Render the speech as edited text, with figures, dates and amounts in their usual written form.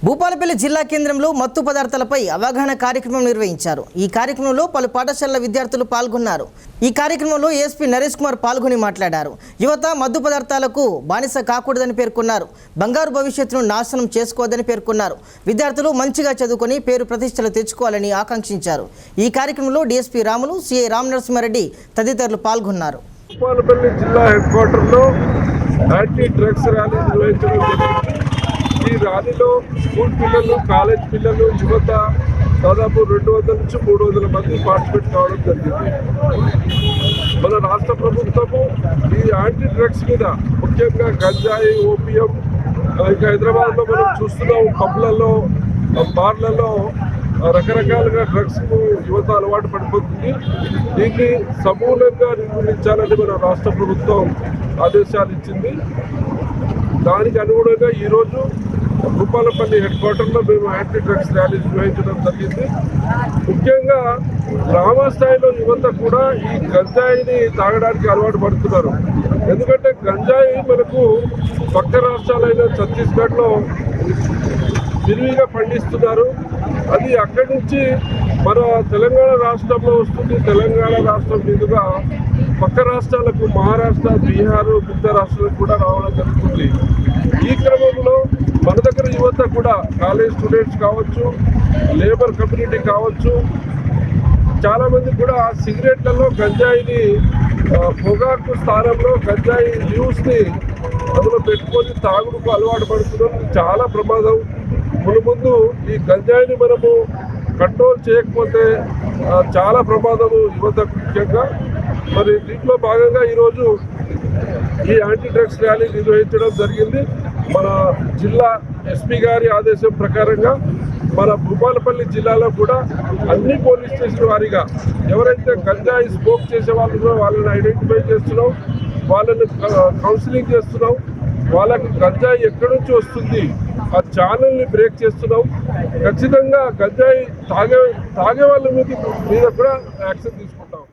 భూపాలపల్లి జిల్లా కేంద్రంలో మత్తు పదార్థాలపై అవగాహన కార్యక్రమం నిర్వహించారు। ఈ కార్యక్రమంలో పలు పాఠశాలల విద్యార్థులు పాల్గొన్నారు। ఈ కార్యక్రమంలో ఏఎస్పీ నరేష్ కుమార్ పాల్గొని మాట్లాడారు। యువత మత్తు పదార్థాలకు బానిస కాకూడదని పేర్కొన్నారు। బంగారు భవిష్యత్తును నాశనం చేసుకోవద్దని పేర్కొన్నారు। విద్యార్థులు మంచిగా చదువుకొని పేరు ప్రతిష్టలు తెచ్చుకోవాలని ఆకాంక్షించారు। ఈ కార్యక్రమంలో డీఎస్పీ రాములు, సిఐ రామనరసింహారెడ్డి తదితరులు పాల్గొన్నారు। భూపాలపల్లి జిల్లా హెడ్ క్వార్టర్లో యాంటీ డ్రగ్స్ ర్యాలీ నిర్వహించడం జరిగింది। ఈ ర్యాలీలో స్కూల్ పిల్లలు, కాలేజ్ పిల్లలు, యువత దాదాపు 200 నుంచి 300 మంది పార్టిసిపేట్ కావడం జరిగింది। మన రాష్ట్ర ప్రభుత్వము ఈ యాంటీ డ్రగ్స్ మీద ముఖ్యంగా గంజాయి, ఓపియం, ఇంకా హైదరాబాద్లో మనం చూస్తున్నాం పబ్లలో, బార్లలో రకరకాలుగా డ్రగ్స్కు యువత అలవాటు పడిపోతుంది। దీన్ని సమూలంగా నిర్మూలించాలని మన రాష్ట్ర ప్రభుత్వం ఆదేశాలు ఇచ్చింది। దానికి అనుగుణంగా ఈరోజు భూపాలపల్లి హెడ్ క్వార్టర్లో మేము యాంటీ డ్రగ్స్ ర్యాలీ నిర్వహించడం జరిగింది। ముఖ్యంగా గ్రామ స్థాయిలో యువత కూడా ఈ గంజాయిని తాగడానికి అలవాటు పడుతున్నారు। ఎందుకంటే గంజాయి మనకు పక్క రాష్ట్రాలైన ఛత్తీస్గఢ్లో విరివిగా పండిస్తున్నారు। అది అక్కడి నుంచి మన తెలంగాణ రాష్ట్రంలో వస్తుంది। తెలంగాణ రాష్ట్రం మీదుగా పక్క రాష్ట్రాలకు మహారాష్ట్ర, బీహార్, మిగతా రాష్ట్రాలకు కూడా రావడం జరుగుతుంది। ఈ క్రమంలో మన దగ్గర యువత కూడా కాలేజ్ స్టూడెంట్స్ కావచ్చు, లేబర్ కమ్యూనిటీ కావచ్చు, చాలామంది కూడా సిగరెట్లలో గంజాయిని పొగాకు స్థానంలో గంజాయి లీవ్స్ని అందులో పెట్టుకొని తాగుడుకు అలవాటు పడుతున్నాం। చాలా ప్రమాదం। ముందు ఈ గంజాయిని మనము కంట్రోల్ చేయకపోతే చాలా ప్రమాదము యువతకు ముఖ్యంగా। మరి దీంట్లో భాగంగా ఈరోజు ఈ యాంటీ డ్రగ్స్ ర్యాలీ నిర్వహించడం జరిగింది। మన జిల్లా ఎస్పీ గారి ఆదేశం ప్రకారంగా మన భూపాలపల్లి జిల్లాలో కూడా అన్ని పోలీస్ స్టేషన్ వారీగా ఎవరైతే గంజాయి స్మోక్ చేసే వాళ్ళు వాళ్ళని ఐడెంటిఫై చేస్తున్నాం, వాళ్ళని కౌన్సిలింగ్ చేస్తున్నాం, వాళ్ళకి గంజాయి ఎక్కడి నుంచి వస్తుంది ఆ ఛానల్ని బ్రేక్ చేస్తున్నాం। ఖచ్చితంగా గంజాయి తాగే వాళ్ళ మీద కూడా యాక్షన్ తీసుకుంటాం।